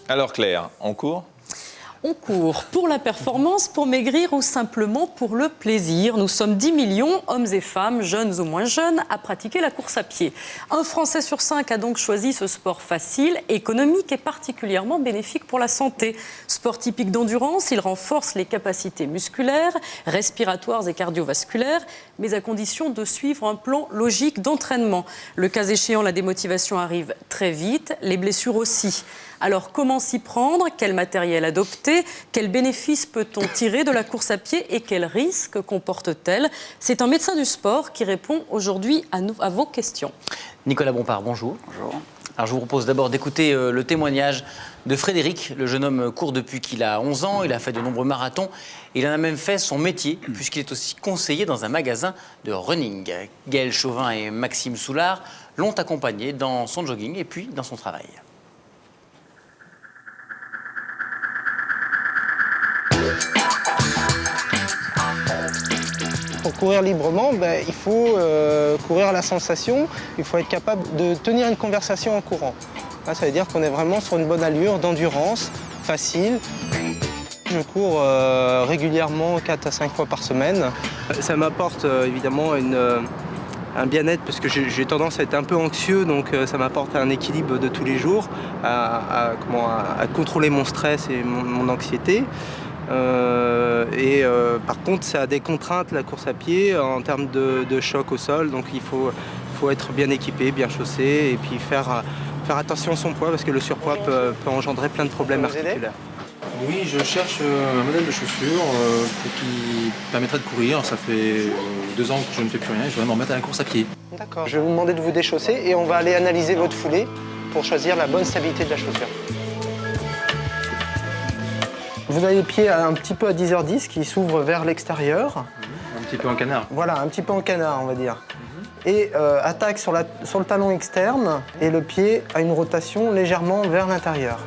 Alors Claire, on court ? On court pour la performance, pour maigrir ou simplement pour le plaisir. Nous sommes 10 millions, hommes et femmes, jeunes ou moins jeunes, à pratiquer la course à pied. Un Français sur 5 a donc choisi ce sport facile, économique et particulièrement bénéfique pour la santé. Sport typique d'endurance, il renforce les capacités musculaires, respiratoires et cardiovasculaires, mais à condition de suivre un plan logique d'entraînement. Le cas échéant, la démotivation arrive très vite, les blessures aussi. Alors, comment s'y prendre ? Quel matériel adopter ? Quels bénéfices peut-on tirer de la course à pied et quels risques comporte-t-elle ? C'est un médecin du sport qui répond aujourd'hui à vos questions. Nicolas Bompard, bonjour. Bonjour. Alors, je vous propose d'abord d'écouter le témoignage de Frédéric. Le jeune homme court depuis qu'il a 11 ans, il a fait de nombreux marathons. Il en a même fait son métier, puisqu'il est aussi conseiller dans un magasin de running. Gaël Chauvin et Maxime Soulard l'ont accompagné dans son jogging et puis dans son travail. Pour courir librement, il faut courir à la sensation, il faut être capable de tenir une conversation en courant. Là, ça veut dire qu'on est vraiment sur une bonne allure d'endurance, facile. Je cours régulièrement 4 à 5 fois par semaine. Ça m'apporte évidemment un bien-être parce que j'ai tendance à être un peu anxieux, donc ça m'apporte un équilibre de tous les jours, à contrôler mon stress et mon anxiété. Par contre, ça a des contraintes, la course à pied, en termes de choc au sol. Donc il faut être bien équipé, bien chaussé et puis faire attention à son poids parce que le surpoids peut engendrer plein de problèmes articulaires. Oui, je cherche un modèle de chaussures qui permettrait de courir. Ça fait 2 ans que je ne fais plus rien et je voudrais me remettre à la course à pied. D'accord. Je vais vous demander de vous déchausser et on va aller analyser votre foulée pour choisir la bonne stabilité de la chaussure. Vous avez les pieds un petit peu à 10h10 qui s'ouvrent vers l'extérieur. Un petit peu en canard. Voilà, un petit peu en canard, on va dire. Et attaque sur le talon externe et le pied a une rotation légèrement vers l'intérieur.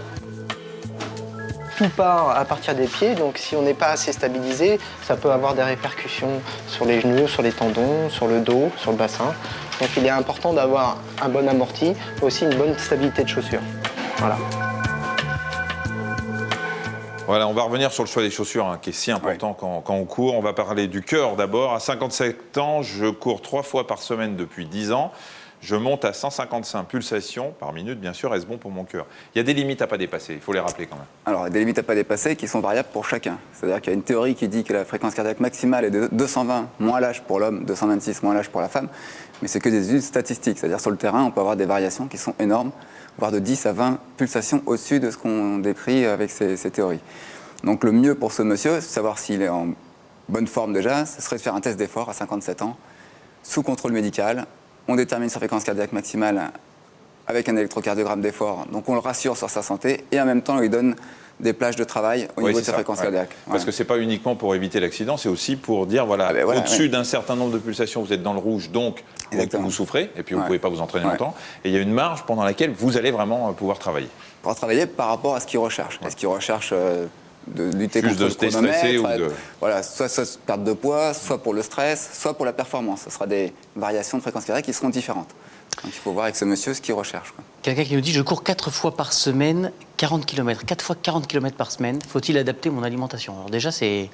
Tout part à partir des pieds, donc si on n'est pas assez stabilisé, ça peut avoir des répercussions sur les genoux, sur les tendons, sur le dos, sur le bassin. Donc il est important d'avoir un bon amorti, mais aussi une bonne stabilité de chaussure. Voilà. Voilà, on va revenir sur le choix des chaussures, qui est si important quand on court. On va parler du cœur d'abord. À 57 ans, je cours 3 fois par semaine depuis 10 ans. Je monte à 155 pulsations par minute, bien sûr, est-ce bon pour mon cœur ? Il y a des limites à ne pas dépasser, il faut les rappeler quand même. Alors, il y a des limites à ne pas dépasser qui sont variables pour chacun. C'est-à-dire qu'il y a une théorie qui dit que la fréquence cardiaque maximale est de 220 moins l'âge pour l'homme, 226 moins l'âge pour la femme. Mais c'est que des études statistiques. C'est-à-dire sur le terrain, on peut avoir des variations qui sont énormes, voire de 10 à 20 pulsations au-dessus de ce qu'on décrit avec ces théories. Donc le mieux pour ce monsieur, savoir s'il est en bonne forme déjà, ce serait de faire un test d'effort à 57 ans, sous contrôle médical. On détermine sa fréquence cardiaque maximale avec un électrocardiogramme d'effort. Donc on le rassure sur sa santé et en même temps on lui donne des plages de travail au niveau de sa fréquence cardiaque. Parce que ce n'est pas uniquement pour éviter l'accident, c'est aussi pour dire, au-dessus d'un certain nombre de pulsations, vous êtes dans le rouge, donc vous souffrez, et puis vous ne pouvez pas vous entraîner longtemps. Et il y a une marge pendant laquelle vous allez vraiment pouvoir travailler. Pouvoir travailler par rapport à ce qu'il recherche. Est-ce qu'il recherche de lutter contre le chronomètre, voilà, soit perte de poids, soit pour le stress, soit pour la performance. Ce sera des variations de fréquence cardiaque qui seront différentes. Donc il faut voir avec ce monsieur ce qu'il recherche. Quelqu'un qui nous dit, je cours 4 fois par semaine, 40 km. 4 fois 40 km par semaine, faut-il adapter mon alimentation ? Alors déjà, c'est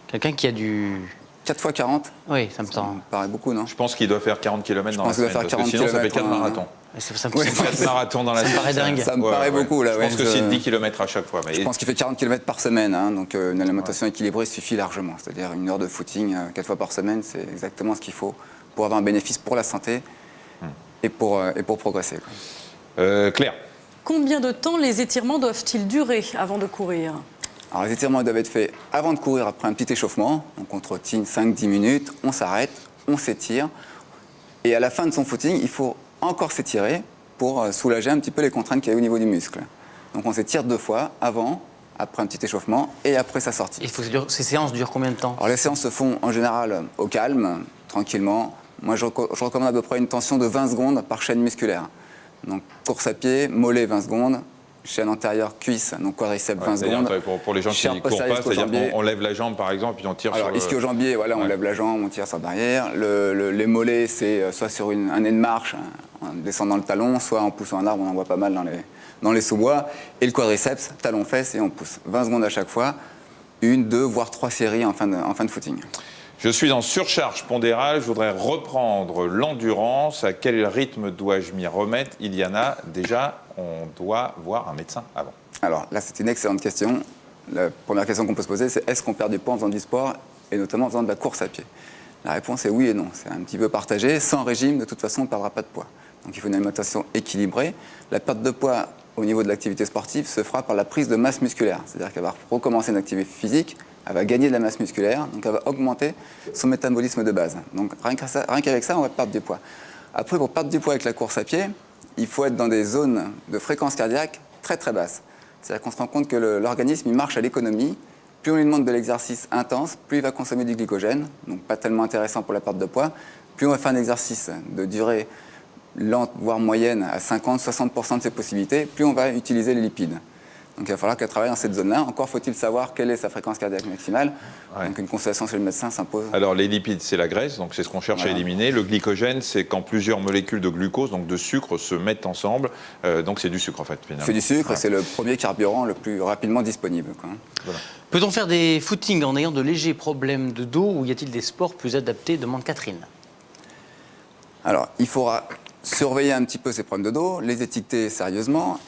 quelqu'un qui a du... 4 fois 40 ? Oui, ça me paraît beaucoup, non ? Je pense qu'il doit faire 40 km dans la semaine, parce que sinon ça fait 4 marathons. Ça me 4 marathons dans la semaine. Ça me paraît dingue. Ça me paraît beaucoup, là. Je pense que c'est 10 km à chaque fois. Je pense qu'il fait 40 km par semaine, donc une alimentation équilibrée suffit largement. C'est-à-dire 1 heure de footing 4 fois par semaine, c'est exactement ce qu'il faut pour avoir un bénéfice pour la santé et pour progresser. Claire. Combien de temps les étirements doivent-ils durer avant de courir ? Alors les étirements doivent être faits avant de courir, après un petit échauffement. Donc on trottine 5-10 minutes, on s'arrête, on s'étire. Et à la fin de son footing, il faut encore s'étirer pour soulager un petit peu les contraintes qu'il y a au niveau du muscle. Donc on s'étire 2 fois, avant, après un petit échauffement et après sa sortie. Et ces séances durent combien de temps ? Alors les séances se font en général au calme, tranquillement. Moi je recommande à peu près une tension de 20 secondes par chaîne musculaire. Donc course à pied, mollet 20 secondes. Chaîne antérieure, cuisse, donc quadriceps 20 secondes. Pour les gens qui ne courent pas, c'est-à-dire qu'on lève la jambe par exemple, puis on tire sur... Ischio-jambier, voilà, on lève la jambe, on tire sur la barrière. Les mollets, c'est soit sur un nez de marche, descendant le talon, soit en poussant un arbre, on en voit pas mal dans les sous-bois. Et le quadriceps, talon-fesse, et on pousse. 20 secondes à chaque fois, 1, 2, voire 3 séries en fin de footing. Je suis en surcharge pondérale, je voudrais reprendre l'endurance. À quel rythme dois-je m'y remettre, Iliana? Déjà, on doit voir un médecin avant. Alors là, c'est une excellente question. La première question qu'on peut se poser, c'est est-ce qu'on perd du poids en faisant du sport, et notamment en faisant de la course à pied? La réponse est oui et non. C'est un petit peu partagé. Sans régime, de toute façon, on ne perdra pas de poids. Donc il faut une alimentation équilibrée. La perte de poids au niveau de l'activité sportive se fera par la prise de masse musculaire. C'est-à-dire qu'elle va recommencer une activité physique, elle va gagner de la masse musculaire, donc elle va augmenter son métabolisme de base. Donc rien qu'avec ça, on va perdre du poids. Après, pour perdre du poids avec la course à pied, il faut être dans des zones de fréquence cardiaque très très basses. C'est-à-dire qu'on se rend compte que l'organisme il marche à l'économie. Plus on lui demande de l'exercice intense, plus il va consommer du glycogène, donc pas tellement intéressant pour la perte de poids. Plus on va faire un exercice de durée lente, voire moyenne, à 50-60% de ses possibilités, plus on va utiliser les lipides. Donc il va falloir qu'elle travaille dans cette zone-là. Encore faut-il savoir quelle est sa fréquence cardiaque maximale. Ouais. Donc une consultation chez le médecin s'impose. Alors les lipides, c'est la graisse, donc c'est ce qu'on cherche à éliminer. Le glycogène, c'est quand plusieurs molécules de glucose, donc de sucre, se mettent ensemble. Donc c'est du sucre en fait, finalement. C'est du sucre, c'est le premier carburant le plus rapidement disponible, quoi. Voilà. Peut-on faire des footings en ayant de légers problèmes de dos, ou y a-t-il des sports plus adaptés, demande Catherine? Alors, il faudra surveiller un petit peu ces problèmes de dos, les étiqueter sérieusement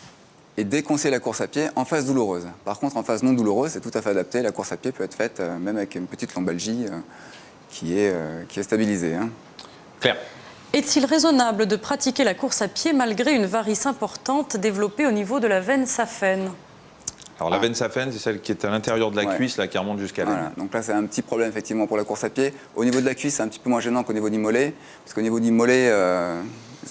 et déconseiller la course à pied en phase douloureuse. Par contre, en phase non douloureuse, c'est tout à fait adapté. La course à pied peut être faite même avec une petite lombalgie qui est stabilisée. Hein. Claire. Est-il raisonnable de pratiquer la course à pied malgré une varice importante développée au niveau de la veine saphène? Alors la veine saphène, c'est celle qui est à l'intérieur de la cuisse, là, qui remonte jusqu'à l'aine. Voilà. Donc là, c'est un petit problème effectivement pour la course à pied. Au niveau de la cuisse, c'est un petit peu moins gênant qu'au niveau du mollet, parce qu'au niveau du mollet,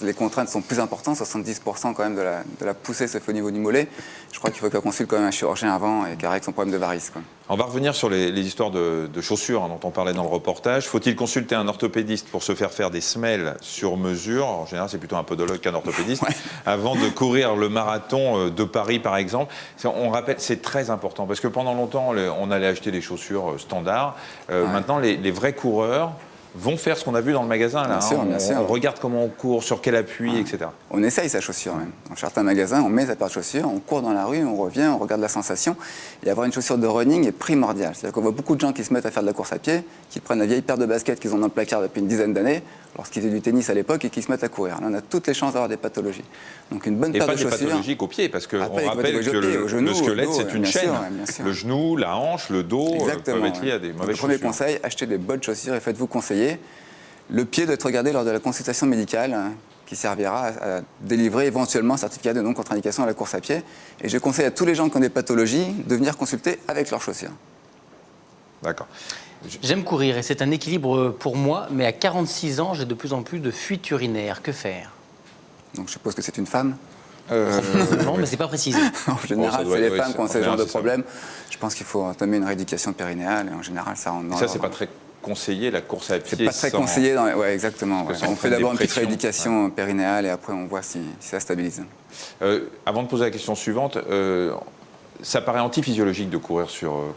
les contraintes sont plus importantes, 70% quand même de la poussée se fait au niveau du mollet. Je crois qu'il faut qu'elle consulte quand même un chirurgien avant et qu'elle règle son problème de varice, quoi. On va revenir sur les histoires de chaussures dont on parlait dans le reportage. Faut-il consulter un orthopédiste pour se faire des semelles sur mesure? En général, c'est plutôt un podologue qu'un orthopédiste. Ouais. Avant de courir le marathon de Paris, par exemple. On rappelle, c'est très important parce que pendant longtemps, on allait acheter des chaussures standards. Maintenant, les vrais coureurs vont faire ce qu'on a vu dans le magasin. Là, bien sûr. On regarde comment on court, sur quel appui, etc. On essaye sa chaussure même. Dans certains magasins, on met sa paire de chaussures, on court dans la rue, on revient, on regarde la sensation. Et avoir une chaussure de running est primordial. C'est-à-dire qu'on voit beaucoup de gens qui se mettent à faire de la course à pied, qui prennent la vieille paire de baskets qu'ils ont dans le placard depuis une dizaine d'années, lorsqu'ils faisaient du tennis à l'époque, et qui se mettent à courir. Là, on a toutes les chances d'avoir des pathologies. Donc une bonne paire de chaussures. Et pas des pathologies qu'au pied, parce qu'on rappelle que le squelette, c'est une chaîne. Le genou, la hanche, le dos peuvent être liés à des mauvaises chaussures. Le premier conseil, achetez des bonnes chaussures et faites-vous conseiller. Le pied doit être regardé lors de la consultation médicale qui servira à délivrer éventuellement un certificat de non-contre-indication à la course à pied. Et je conseille à tous les gens qui ont des pathologies de venir consulter avec leurs chaussures. D'accord. J'aime courir et c'est un équilibre pour moi, mais à 46 ans, j'ai de plus en plus de fuites urinaires. Que faire? Donc je suppose que c'est une femme. Non, mais c'est pas précisé. En général, c'est les femmes qui ont ce genre de problème. Je pense qu'il faut entamer une rééducation périnéale et en général, ça rentre dans ça, c'est pas très conseillé, la course à pied. C'est pas très conseillé. Ouais, exactement. Ouais. On fait d'abord une petite rééducation périnéale et après on voit si ça stabilise. Avant de poser la question suivante, ça paraît antiphysiologique de courir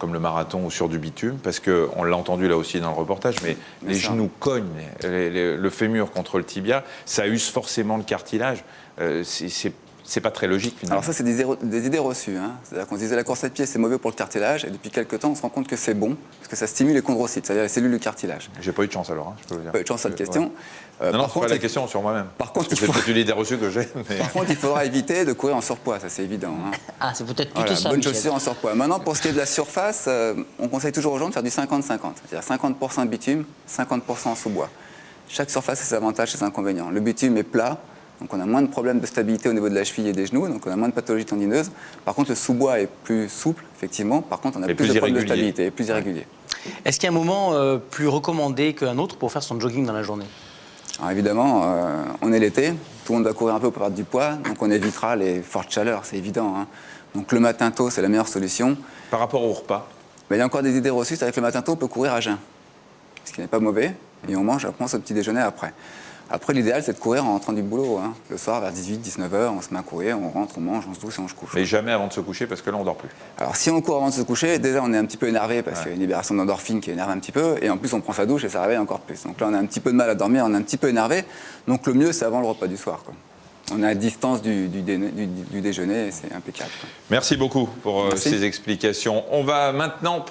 comme le marathon ou sur du bitume, parce qu'on l'a entendu là aussi dans le reportage, mais les genoux cognent, le fémur contre le tibia, ça use forcément le cartilage. C'est pas très logique finalement. Alors ça, c'est des idées reçues. Hein. C'est-à-dire qu'on se disait la course à pied, c'est mauvais pour le cartilage, et depuis quelques temps, on se rend compte que c'est bon, parce que ça stimule les chondrocytes, c'est-à-dire les cellules du cartilage. J'ai pas eu de chance alors, je peux vous dire. Pas eu de chance à cette question. Ouais. Non, c'est pas la question sur moi-même. Par contre, c'est peut-être une idée reçue que j'ai. Mais... Par contre, il faudra éviter de courir en surpoids, ça c'est évident. Hein. Ah, c'est peut-être plutôt ça. Bonne chaussure en surpoids. Maintenant, pour ce qui est de la surface, on conseille toujours aux gens de faire du 50-50, c'est-à-dire 50% bitume, 50% en sous-bois. Chaque surface a ses avantages et ses inconvénients. Le bitume est plat. Donc on a moins de problèmes de stabilité au niveau de la cheville et des genoux, donc on a moins de pathologies tendineuses. Par contre, le sous-bois est plus souple, effectivement. Par contre, on a plus de problèmes de stabilité et plus irrégulier. Est-ce qu'il y a un moment plus recommandé qu'un autre pour faire son jogging dans la journée? Alors évidemment, on est l'été, tout le monde doit courir un peu pour perdre du poids, donc on évitera les fortes chaleurs, c'est évident. Hein. Donc le matin tôt, c'est la meilleure solution. Par rapport au repas? Mais il y a encore des idées reçues, c'est-à-dire que le matin tôt, on peut courir à jeun, ce qui n'est pas mauvais, et on mange au petit déjeuner après. Après, l'idéal, c'est de courir en rentrant du boulot. Hein. Le soir, vers 18-19h, on se met à courir, on rentre, on mange, on se douce et on se couche. Mais jamais avant de se coucher, parce que là, on dort plus. Alors, si on court avant de se coucher, déjà, on est un petit peu énervé, parce qu'il y a une libération d'endorphine qui énerve un petit peu, et en plus, on prend sa douche et ça réveille encore plus. Donc là, on a un petit peu de mal à dormir, on est un petit peu énervé. Donc le mieux, c'est avant le repas du soir, quoi. on est à distance du déjeuner et c'est impeccable. Merci beaucoup pour Merci. ces explications. On va maintenant prendre